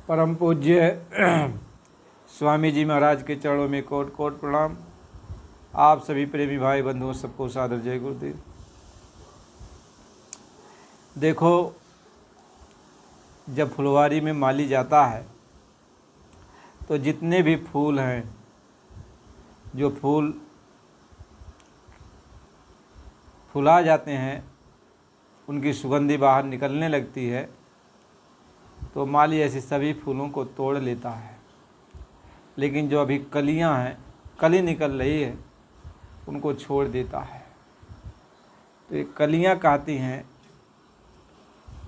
परम पूज्य स्वामी जी महाराज के चरणों में कोट कोट प्रणाम। आप सभी प्रेमी भाई बंधुओं सबको सादर जय गुरुदेव। देखो, जब फुलवारी में माली जाता है तो जितने भी फूल हैं, जो फूल फुला जाते हैं, उनकी सुगंधी बाहर निकलने लगती है तो माली ऐसे सभी फूलों को तोड़ लेता है। लेकिन जो अभी कलियां हैं, कली निकल रही है, उनको छोड़ देता है। तो ये कलियां कहती हैं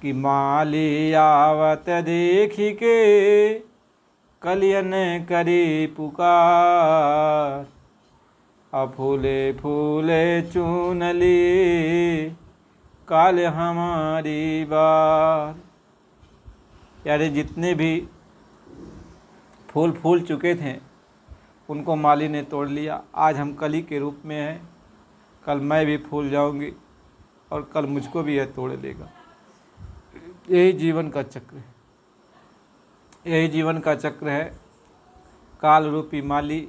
कि माली आवत देखी के कलियन करी पुकार, फूले फूले चुन ली काल हमारी बार। यानी जितने भी फूल फूल चुके थे उनको माली ने तोड़ लिया। आज हम कली के रूप में हैं, कल मैं भी फूल जाऊंगी और कल मुझको भी यह तोड़ लेगा। यही जीवन का चक्र है, यही जीवन का चक्र है। काल रूपी माली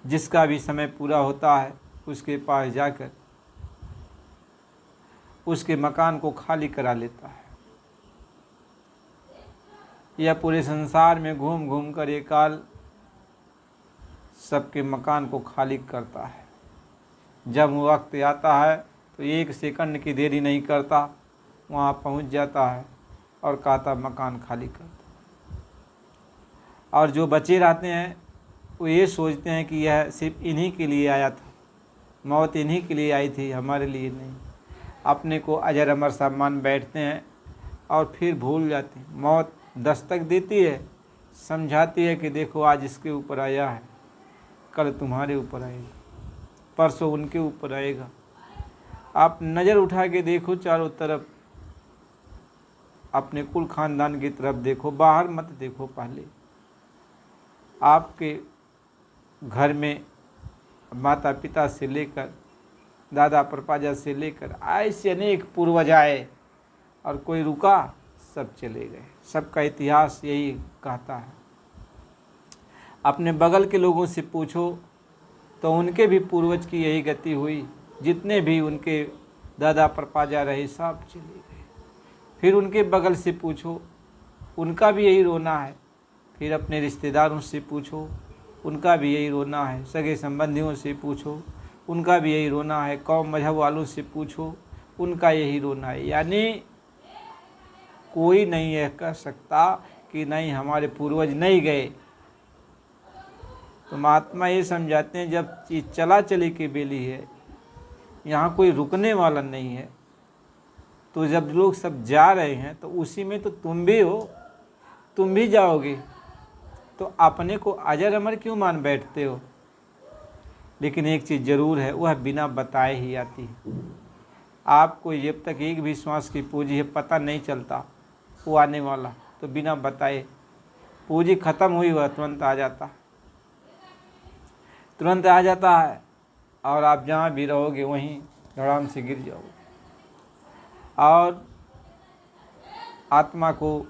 जिसका भी समय पूरा होता है उसके पास जाकर उसके मकान को खाली करा लेता है। यह पूरे संसार में घूम घूम कर ये काल सबके मकान को खाली करता है। जब वक्त आता है तो एक सेकंड की देरी नहीं करता, वहाँ पहुँच जाता है और कहता मकान खाली करता। और जो बचे रहते हैं वो ये सोचते हैं कि यह सिर्फ इन्हीं के लिए आया था, मौत इन्हीं के लिए आई थी, हमारे लिए नहीं। अपने को अजर अमर सा मान बैठते हैं और फिर भूल जाते हैं। मौत दस्तक देती है, समझाती है कि देखो आज इसके ऊपर आया है, कल तुम्हारे ऊपर आएगा, परसों उनके ऊपर आएगा। आप नज़र उठा के देखो चारों तरफ, अपने कुल खानदान की तरफ देखो, बाहर मत देखो। पहले आपके घर में माता पिता से लेकर दादा परपाजा से लेकर ऐसे अनेक पूर्वज आए और कोई रुका, सब चले गए। सबका इतिहास यही कहता है। अपने बगल के लोगों से पूछो तो उनके भी पूर्वज की यही गति हुई। जितने भी उनके दादा परपाजा रहे सब चले गए। फिर उनके बगल से पूछो, उनका भी यही रोना है। फिर अपने रिश्तेदारों से पूछो, उनका भी यही रोना है। सगे संबंधियों से पूछो, उनका भी यही रोना है। कौम मजहब वालों से पूछो, उनका यही रोना है। यानी कोई नहीं यह कह सकता कि नहीं हमारे पूर्वज नहीं गए। तो महात्मा ये समझाते हैं जब चला चली की बेली है, यहाँ कोई रुकने वाला नहीं है, तो जब लोग सब जा रहे हैं तो उसी में तो तुम भी हो, तुम भी जाओगे। तो अपने को अजर अमर क्यों मान बैठते हो? लेकिन एक चीज़ ज़रूर है, वह बिना बताए ही आती है। आपको जब तक एक भी श्वास की पूंजी है पता नहीं चलता वो आने वाला, तो बिना बताए पूंजी ख़त्म हुई वह तुरंत आ जाता, तुरंत आ जाता है। और आप जहाँ भी रहोगे वहीं धड़ाम से गिर जाओगे। और आत्मा को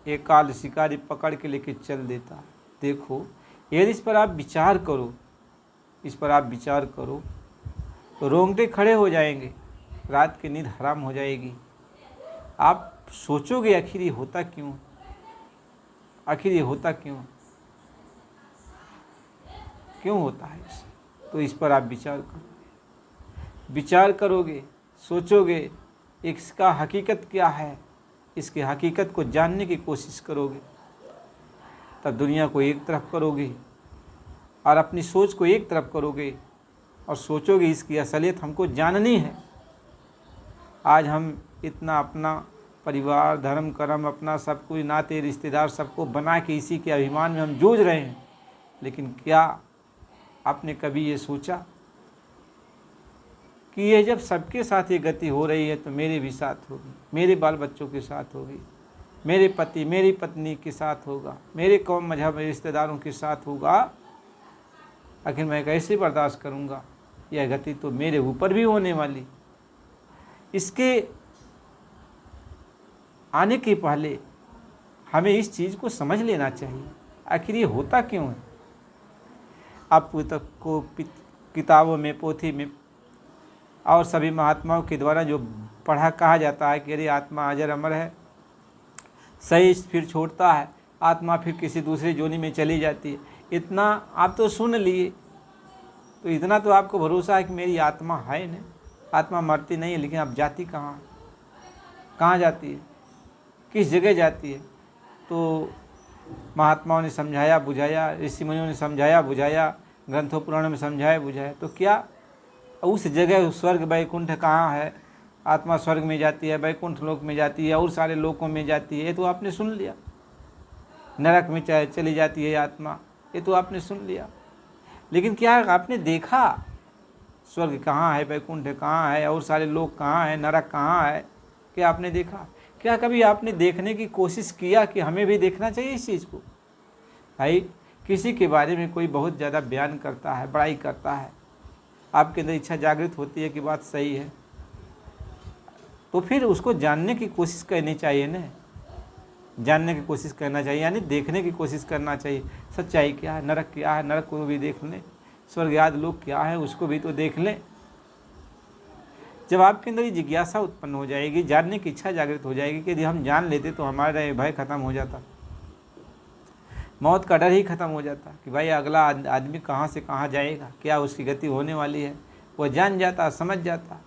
एक काल शिकारी पकड़ के लेके चल देता है। देखो, यदि इस पर आप विचार करो, इस पर आप विचार करो तो रोंगटे खड़े हो जाएंगे, रात की नींद हराम हो जाएगी। आप सोचोगे आखिर ये होता क्यों, आखिर ये होता क्यों, क्यों होता है इसे? तो इस पर आप विचार करोगे, विचार करोगे, सोचोगे इसका हकीकत क्या है, इसकी हकीकत को जानने की कोशिश करोगे। तब दुनिया को एक तरफ करोगे और अपनी सोच को एक तरफ करोगे और सोचोगे इसकी असलियत हमको जाननी है। आज हम इतना अपना परिवार, धर्म, कर्म, अपना सब कुछ, नाते रिश्तेदार सबको बना के इसी के अभिमान में हम जूझ रहे हैं। लेकिन क्या आपने कभी ये सोचा कि ये जब सबके साथ ये गति हो रही है तो मेरे भी साथ होगी, मेरे बाल बच्चों के साथ होगी, मेरे पति मेरी पत्नी के साथ होगा, मेरे कौम मजहब रिश्तेदारों के साथ होगा। आखिर मैं कैसे बर्दाश्त करूँगा? यह गति तो मेरे ऊपर भी होने वाली। इसके आने के पहले हमें इस चीज़ को समझ लेना चाहिए, आखिर ये होता क्यों है। आप को किताबों में, पोथी में और सभी महात्माओं के द्वारा जो पढ़ा कहा जाता है कि अरे आत्मा अजर अमर है, सही फिर छोड़ता है, आत्मा फिर किसी दूसरी जोनी में चली जाती है, इतना आप तो सुन लिए, तो इतना तो आपको भरोसा है कि मेरी आत्मा है ना, आत्मा मरती नहीं है, लेकिन अब जाती कहाँ जाती है, किस जगह जाती है। तो महात्माओं ने समझाया बुझाया, ऋषि मुनियों ने समझाया बुझाया, ग्रंथों पुराणों में समझाया बुझाया, तो क्या उस जगह स्वर्ग वैकुंठ कहाँ है, आत्मा स्वर्ग में जाती है, वैकुंठ लोक में जाती है, और सारे लोकों में जाती है, ये तो आपने सुन लिया। नरक में चली जाती है आत्मा, ये तो आपने सुन लिया। लेकिन क्या आपने देखा स्वर्ग कहाँ है, वैकुंठ कहाँ है, और सारे लोक कहाँ है, नरक कहाँ है, क्या आपने देखा? क्या कभी आपने देखने की कोशिश किया कि हमें भी देखना चाहिए इस चीज़ को? भाई किसी के बारे में कोई बहुत ज़्यादा बयान करता है, बड़ाई करता है, आपके अंदर इच्छा जागृत होती है कि बात सही है, तो फिर उसको जानने की कोशिश करनी चाहिए ना, जानने की कोशिश करना चाहिए, यानी देखने की कोशिश करना चाहिए। सच्चाई क्या है, नरक क्या है, नरक को भी देख लें, स्वर्ग आदि लोक क्या है उसको भी तो देख लें। जब आपके अंदर ये जिज्ञासा उत्पन्न हो जाएगी, जानने की इच्छा जागृत हो जाएगी कि यदि हम जान लेते तो हमारा ये भय खत्म हो जाता, मौत का डर ही खत्म हो जाता कि भाई अगला आदमी कहाँ से कहाँ जाएगा, क्या उसकी गति होने वाली है, वह जान जाता, समझ जाता।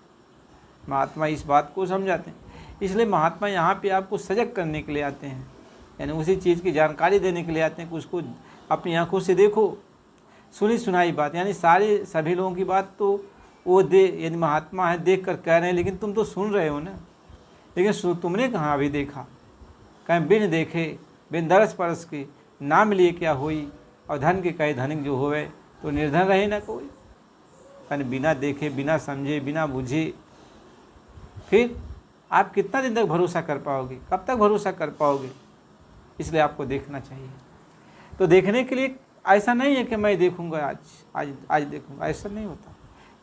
महात्मा इस बात को समझाते हैं, इसलिए महात्मा यहाँ पे आपको सजग करने के लिए आते हैं, यानी उसी चीज़ की जानकारी देने के लिए आते हैं कि उसको अपनी आंखों से देखो। सुनी सुनाई बात, यानी सभी लोगों की बात तो वो यदि महात्मा है देख कर कह रहे हैं, लेकिन तुम तो सुन रहे हो ना, लेकिन तुमने कहाँ अभी देखा? कहीं बिन देखे बिन दरस परस के नाम लिए क्या होई, और धन के कहे धनिक जो होवे तो निर्धन रहे ना कोई। यानी बिना देखे, बिना समझे, बिना बुझे फिर आप कितना दिन तक भरोसा कर पाओगे, कब तक भरोसा कर पाओगे? इसलिए आपको देखना चाहिए। तो देखने के लिए ऐसा नहीं है कि मैं देखूंगा आज देखूंगा, ऐसा नहीं होता।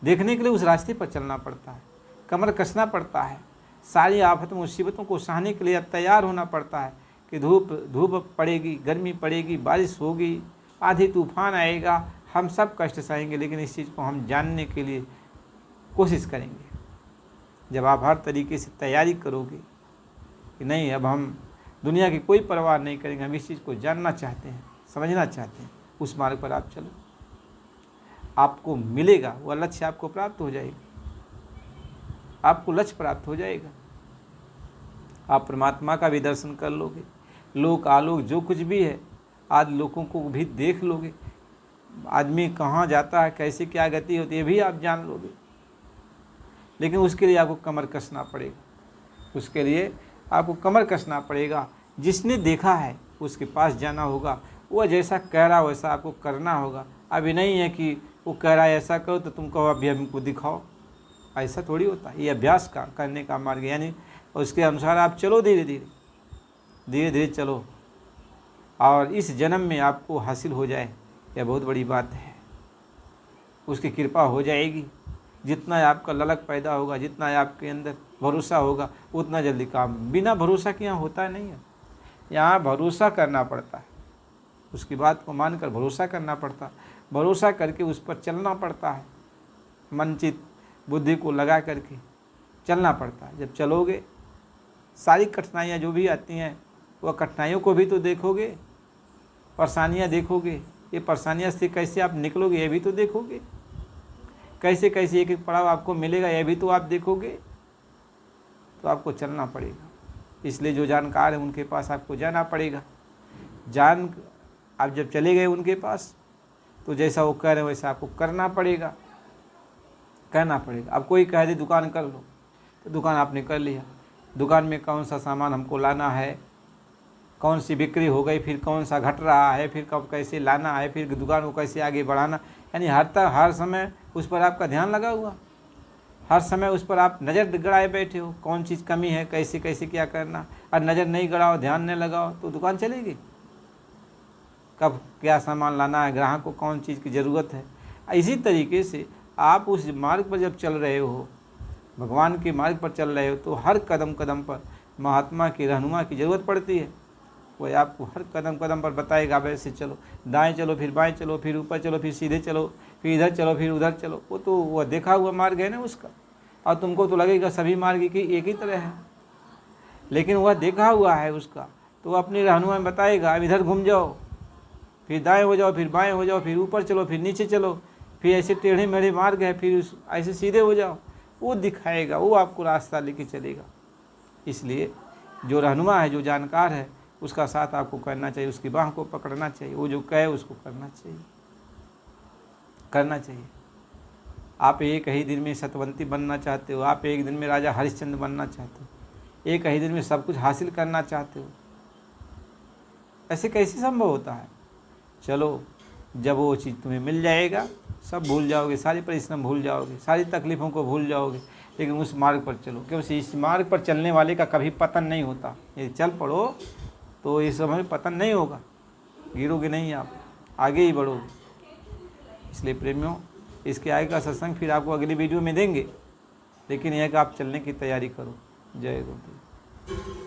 देखने के लिए उस रास्ते पर चलना पड़ता है, कमर कसना पड़ता है, सारी आफत मुसीबतों को सहने के लिए तैयार होना पड़ता है कि धूप पड़ेगी, गर्मी पड़ेगी, बारिश होगी, आंधी तूफान आएगा, हम सब कष्ट सहेंगे, लेकिन इस चीज़ को हम जानने के लिए कोशिश करेंगे। जब आप हर तरीके से तैयारी करोगे कि नहीं अब हम दुनिया की कोई परवाह नहीं करेंगे, हम इस चीज़ को जानना चाहते हैं, समझना चाहते हैं, उस मार्ग पर आप चलो, आपको मिलेगा, वह लक्ष्य आपको प्राप्त हो जाएगा, आपको लक्ष्य प्राप्त हो जाएगा। आप परमात्मा का भी दर्शन कर लोगे, लोक आलोक जो कुछ भी है आदि लोगों को भी देख लोगे, आदमी कहाँ जाता है, कैसे क्या गति होती है भी आप जान लोगे। लेकिन उसके लिए आपको कमर कसना पड़ेगा, उसके लिए आपको कमर कसना पड़ेगा। जिसने देखा है उसके पास जाना होगा, वह जैसा कह रहा वैसा आपको करना होगा। अभी नहीं है कि वो कह रहा है ऐसा करो तो तुम कहो अभी हमको दिखाओ, ऐसा थोड़ी होता। ये अभ्यास का करने का मार्ग, यानी उसके अनुसार आप चलो, धीरे धीरे चलो, और इस जन्म में आपको हासिल हो जाए, यह बहुत बड़ी बात है। उसकी कृपा हो जाएगी। जितना आपका ललक पैदा होगा, जितना आपके अंदर भरोसा होगा, उतना जल्दी काम। बिना भरोसा के यहाँ होता नहीं है, यहाँ भरोसा करना पड़ता है, उसकी बात को मानकर भरोसा करना पड़ता है, भरोसा करके उस पर चलना पड़ता है, मनचित बुद्धि को लगा करके चलना पड़ता है। जब चलोगे सारी कठिनाइयाँ जो भी आती हैं, वह कठिनाइयों को भी तो देखोगे, परेशानियाँ देखोगे, ये परेशानियाँ से कैसे आप निकलोगे ये भी तो देखोगे, कैसे कैसे एक एक पड़ाव आपको मिलेगा यह भी तो आप देखोगे। तो आपको चलना पड़ेगा, इसलिए जो जानकार है उनके पास आपको जाना पड़ेगा। आप जब चले गए उनके पास, तो जैसा वो कह रहे हैं वैसा आपको करना पड़ेगा। अब कोई कह दे दुकान कर लो, तो दुकान आपने कर लिया, दुकान में कौन सा सामान हमको लाना है, कौन सी बिक्री हो गई, फिर कौन सा घट रहा है, फिर कब कैसे लाना है, फिर दुकान को कैसे आगे बढ़ाना, यानी हर समय उस पर आपका ध्यान लगा हुआ, हर समय उस पर आप नज़र गड़ाए बैठे हो, कौन चीज़ कमी है, कैसे कैसे क्या करना। और नज़र नहीं गड़ाओ, ध्यान नहीं लगाओ तो दुकान चलेगी? कब क्या सामान लाना है, ग्राहक को कौन चीज़ की ज़रूरत है। इसी तरीके से आप उस मार्ग पर जब चल रहे हो, भगवान के मार्ग पर चल रहे हो, तो हर कदम कदम पर महात्मा की रहनुमा की ज़रूरत पड़ती है। वह आपको हर कदम कदम पर बताएगा, वैसे चलो, दाएं चलो, फिर बाएं चलो, फिर ऊपर चलो, फिर सीधे चलो, फिर इधर चलो, फिर उधर चलो। वो तो वह देखा हुआ मार्ग है ना उसका। और तुमको तो लगेगा सभी मार्ग की एक ही तरह है, लेकिन वह देखा हुआ है उसका, तो वह अपनी रहनुमा में बताएगा, अब इधर घूम जाओ, फिर दाएं हो जाओ, फिर बाएं हो जाओ, फिर ऊपर चलो, फिर नीचे चलो, फिर ऐसे टेढ़े मेढ़े मार्ग है, फिर ऐसे सीधे हो जाओ। वो दिखाएगा, वो आपको रास्ता लेके चलेगा। इसलिए जो रहनुमा है, जो जानकार है, उसका साथ आपको करना चाहिए, उसकी बाह को पकड़ना चाहिए, वो जो कहे उसको करना चाहिए। आप एक ही दिन में सतवंती बनना चाहते हो, आप एक दिन में राजा हरिश्चंद्र बनना चाहते हो, एक ही दिन में सब कुछ हासिल करना चाहते हो, ऐसे कैसे संभव होता है? चलो, जब वो चीज़ तुम्हें मिल जाएगा, सब भूल जाओगे, सारी परिश्रम भूल जाओगे, सारी तकलीफ़ों को भूल जाओगे, लेकिन उस मार्ग पर चलो, क्योंकि इस मार्ग पर चलने वाले का कभी पतन नहीं होता। यदि चल पड़ो तो इस समय पतन नहीं होगा, गिरोगे नहीं, आप आगे ही बढ़ोगे। इसलिए प्रेमियों, इसके आगे का सत्संग फिर आपको अगली वीडियो में देंगे, लेकिन यह कि आप चलने की तैयारी करो। जय गुरुदेव।